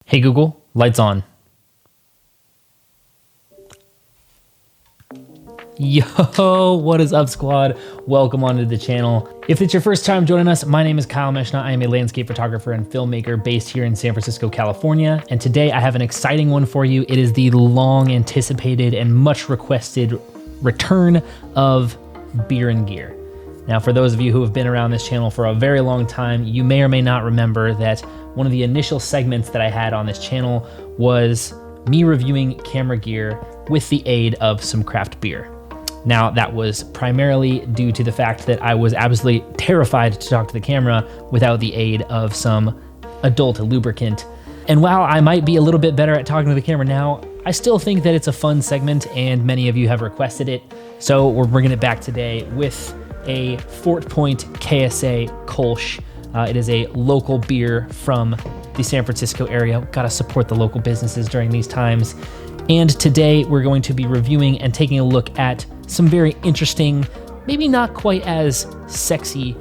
Hey Google, lights on. Yo, what is up, squad? Welcome onto the channel. If it's your first time joining us, my name is Kyle Meshna. I am a landscape photographer and filmmaker based here in San Francisco, California. And today I have an exciting one for you. It is the long anticipated and much requested return of beer and gear. Now, for those of you who have been around this channel for a very long time, you may or may not remember that one of the initial segments that I had on this channel was me reviewing camera gear with the aid of some craft beer. Now, that was primarily due to the fact that I was absolutely terrified to talk to the camera without the aid of some adult lubricant. And while I might be a little bit better at talking to the camera now, I still think that it's a fun segment and many of you have requested it. So we're bringing it back today with a Fort Point KSA Kolsch. It is a local beer from the San Francisco area. Gotta support the local businesses during these times. And today we're going to be reviewing and taking a look at some very interesting, maybe not quite as sexy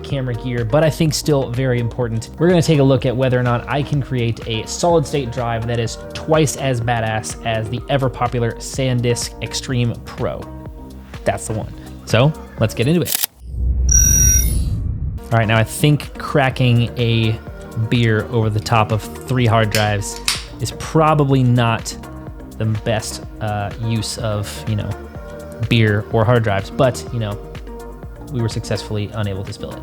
camera gear, but I think still very important. We're gonna take a look at whether or not I can create a solid state drive that is twice as badass as the ever popular SanDisk Extreme Pro. That's the one. So let's get into it. All right, now I think cracking a beer over the top of 3 hard drives is probably not the best use of, beer or hard drives, but, we were successfully unable to spill it.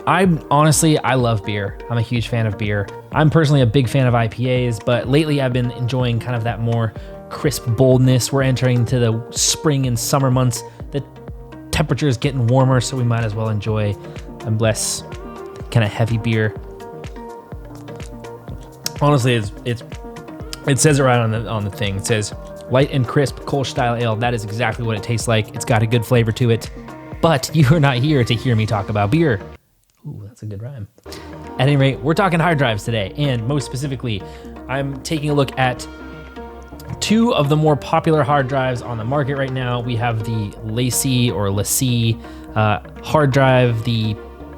I love beer. I'm a huge fan of beer. I'm personally a big fan of IPAs, but lately I've been enjoying kind of that more crisp boldness. We're entering into the spring and summer months. The temperature is getting warmer, so we might as well enjoy a less kind of heavy beer. Honestly, it says it right on the thing. It says light and crisp Kolsch style ale. That is exactly what it tastes like. It's got a good flavor to it. But you are not here to hear me talk about beer. Ooh, that's a good rhyme. At any rate, we're talking hard drives today, and most specifically, I'm taking a look at 2 of the more popular hard drives on the market right now. We have the LaCie or LaCie hard drive, the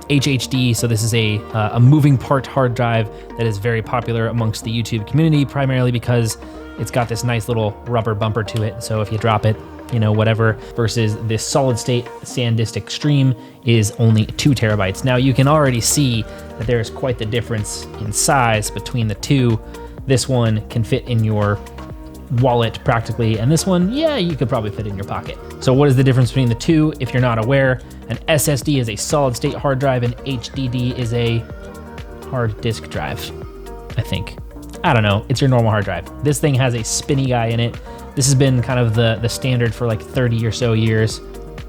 HHD. So this is a moving part hard drive that is very popular amongst the YouTube community, primarily because it's got this nice little rubber bumper to it. So if you drop it, whatever, versus this solid state SanDisk Extreme is only 2 terabytes. Now you can already see that there's quite the difference in size between the two. This one can fit in your wallet practically, and this one, yeah, you could probably fit in your pocket. So what is the difference between the two? If you're not aware, an SSD is a solid state hard drive and HDD is a hard disk drive, I think. I don't know, it's your normal hard drive. This thing has a spinny guy in it. This has been kind of the standard for like 30 or so years,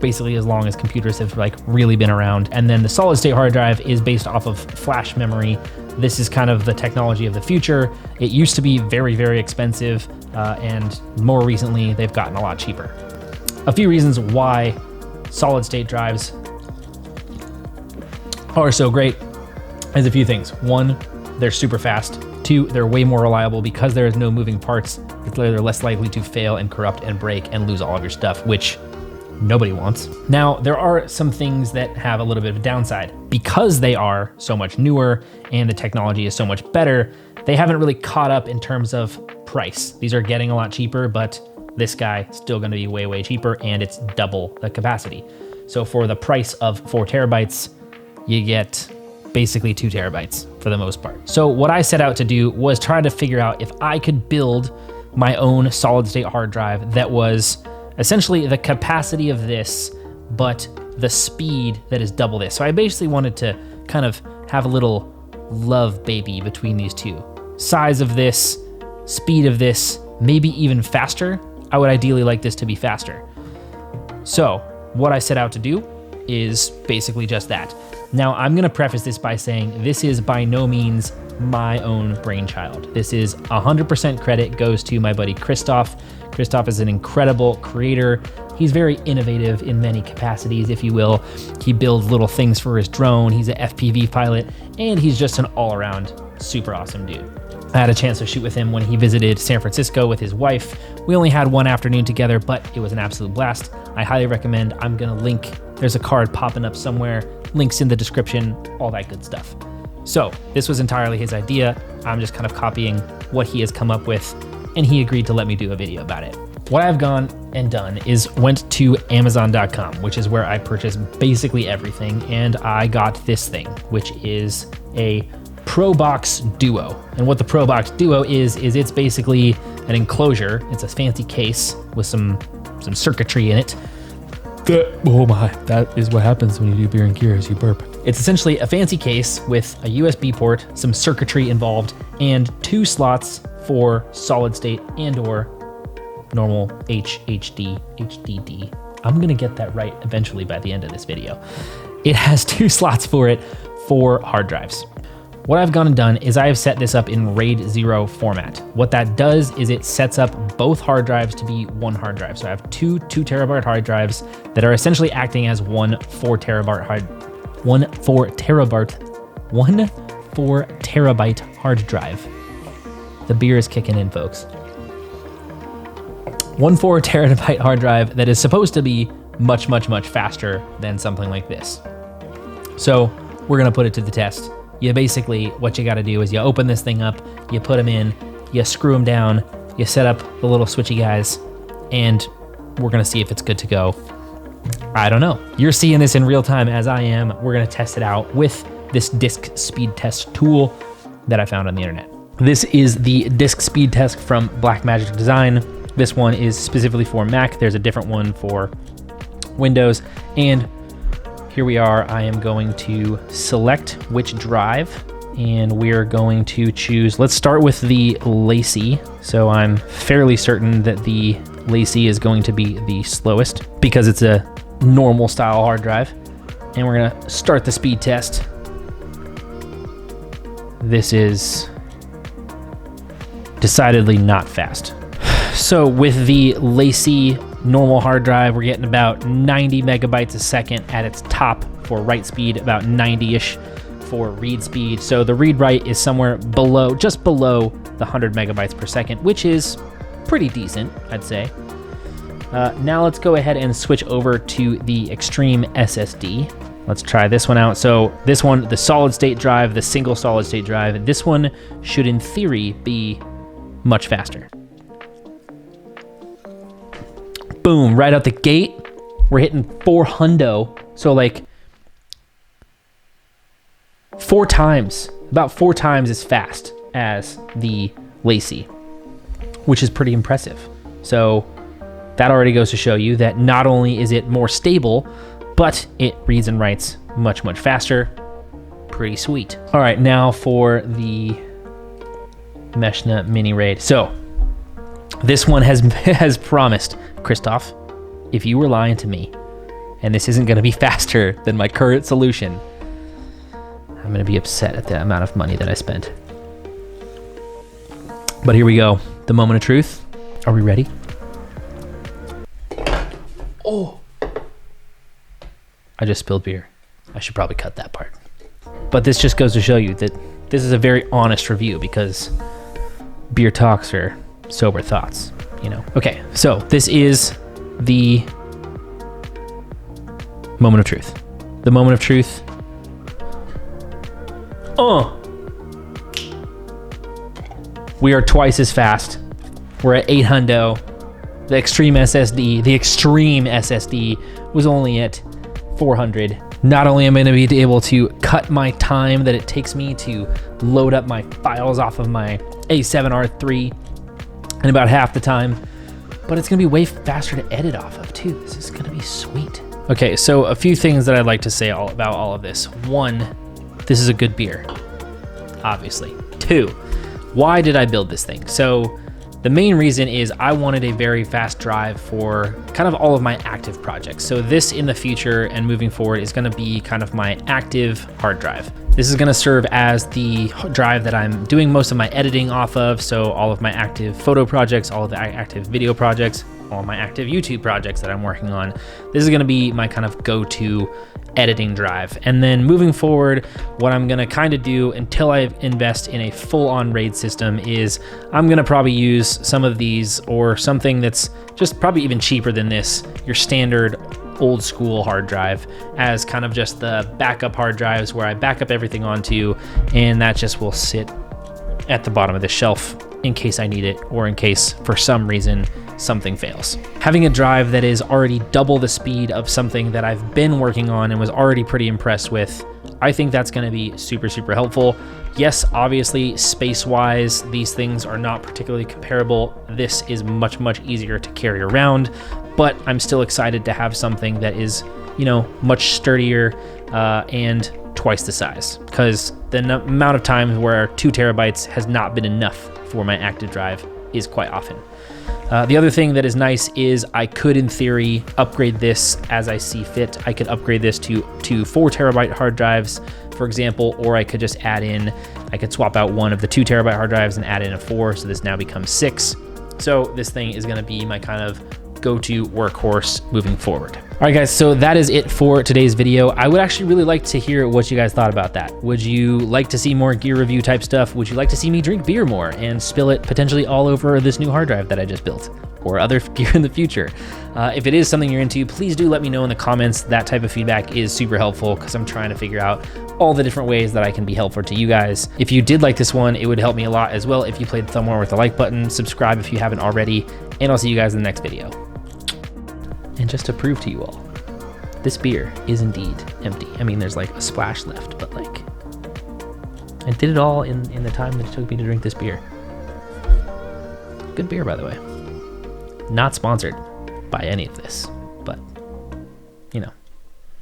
basically as long as computers have really been around. And then the solid state hard drive is based off of flash memory. This is kind of the technology of the future. It used to be very, very expensive, and more recently, they've gotten a lot cheaper. A few reasons why solid state drives are so great is a few things. 1, they're super fast. 2, they're way more reliable because there is no moving parts. They're less likely to fail and corrupt and break and lose all of your stuff, which nobody wants. Now, there are some things that have a little bit of a downside. Because they are so much newer and the technology is so much better, they haven't really caught up in terms of price. These are getting a lot cheaper, but this guy is still gonna be way, way cheaper, and it's double the capacity. So for the price of 4 terabytes, you get basically 2 terabytes for the most part. So what I set out to do was try to figure out if I could build my own solid state hard drive that was essentially the capacity of this, but the speed that is double this. So I basically wanted to kind of have a little love baby between these two. Size of this, speed of this, maybe even faster. I would ideally like this to be faster. So what I set out to do is basically just that. Now I'm gonna preface this by saying this is by no means my own brainchild. This is 100% credit goes to my buddy Christoph. Christoph is an incredible creator. He's very innovative in many capacities, if you will. He builds little things for his drone. He's an FPV pilot, and he's just an all-around super awesome dude. I had a chance to shoot with him when he visited San Francisco with his wife. We only had one afternoon together, but it was an absolute blast. I highly recommend. I'm gonna link, there's a card popping up somewhere, links in the description, all that good stuff. So this was entirely his idea. I'm just kind of copying what he has come up with, and he agreed to let me do a video about it. What I've gone and done is went to Amazon.com, which is where I purchase basically everything, and I got this thing, which is a ProBox Duo. And what the ProBox Duo is it's basically an enclosure. It's a fancy case with some circuitry in it. Oh my, that is what happens when you do beer and cures, you burp. It's essentially a fancy case with a USB port, some circuitry involved, and 2 slots for solid state and or normal HDD. I'm gonna get that right eventually by the end of this video. It has 2 slots for it for hard drives. What I've gone and done is I have set this up in RAID 0 format. What that does is it sets up both hard drives to be one hard drive. So I have two 2 terabyte hard drives that are essentially acting as one 4 terabyte hard drive. The beer is kicking in, folks. 1 4 terabyte hard drive that is supposed to be much faster than something like this. So we're gonna put it to the test. You basically, what you gotta do is you open this thing up, you put them in, you screw them down, you set up the little switchy guys, and we're gonna see if it's good to go. I don't know. You're seeing this in real time as I am. We're gonna test it out with this disk speed test tool that I found on the internet. This is the disk speed test from Blackmagic Design. This one is specifically for Mac. There's a different one for Windows, and here we are. I am going to select which drive, and we're going to choose, let's start with the Lacy. So I'm fairly certain that the Lacy is going to be the slowest because it's a normal style hard drive. And we're gonna start the speed test. This is decidedly not fast. So with the Lacy normal hard drive, we're getting about 90 megabytes a second at its top for write speed, about 90-ish for read speed. So the read write is somewhere below, just below the 100 megabytes per second, which is pretty decent, I'd say. Now let's go ahead and switch over to the Extreme SSD. Let's try this one out. So this one, the solid state drive, the single solid state drive, this one should in theory be much faster. Boom, right out the gate, we're hitting 400. So like 4 times, about 4 times as fast as the Lacy, which is pretty impressive. So that already goes to show you that not only is it more stable, but it reads and writes much faster. Pretty sweet. All right, now for the Meshna Mini RAID. So this one has promised, Christoph, if you were lying to me and this isn't gonna be faster than my current solution, I'm gonna be upset at the amount of money that I spent. But here we go, the moment of truth. Are we ready? Oh, I just spilled beer. I should probably cut that part. But this just goes to show you that this is a very honest review because beer talks are sober thoughts, you know? Okay, so this is the moment of truth. The moment of truth. We are twice as fast. We're at 800. The Extreme SSD was only at 400. Not only am I gonna be able to cut my time that it takes me to load up my files off of my A7R3 in about half the time, but it's gonna be way faster to edit off of too. This is gonna be sweet. Okay, so a few things that I'd like to say about all of this. 1, this is a good beer, obviously. 2, why did I build this thing? So the main reason is I wanted a very fast drive for kind of all of my active projects. So this in the future and moving forward is gonna be kind of my active hard drive. This is gonna serve as the drive that I'm doing most of my editing off of. So all of my active photo projects, all of the active video projects, all of my active YouTube projects that I'm working on. This is gonna be my kind of go-to editing drive. And then moving forward, what I'm gonna kind of do until I invest in a full-on RAID system is I'm gonna probably use some of these or something that's just probably even cheaper than this, your standard old school hard drive as kind of just the backup hard drives where I back up everything onto, and that just will sit at the bottom of the shelf in case I need it, or in case for some reason something fails. Having a drive that is already double the speed of something that I've been working on and was already pretty impressed with, I think that's gonna be super, super helpful. Yes, obviously, space-wise, these things are not particularly comparable. This is much, much easier to carry around, but I'm still excited to have something that is, you know, much sturdier and twice the size, because the amount of times where 2 terabytes has not been enough for my active drive is quite often. The other thing that is nice is I could, in theory, upgrade this as I see fit. I could upgrade this to 4 terabyte hard drives, for example, or I could just add in, I could swap out one of the 2 terabyte hard drives and add in a 4, so this now becomes 6. So this thing is gonna be my kind of go-to workhorse moving forward. All right, guys, so that is it for today's video. I would actually really like to hear what you guys thought about that. Would you like to see more gear review type stuff? Would you like to see me drink beer more and spill it potentially all over this new hard drive that I just built, or other gear in the future? If it is something you're into, please do let me know in the comments. That type of feedback is super helpful because I'm trying to figure out all the different ways that I can be helpful to you guys. If you did like this one, it would help me a lot as well if you played the thumb war with the like button, subscribe if you haven't already, and I'll see you guys in the next video. And just to prove to you all, this beer is indeed empty. I mean, there's like a splash left, but like, I did it all in the time that it took me to drink this beer. Good beer, by the way. Not sponsored by any of this.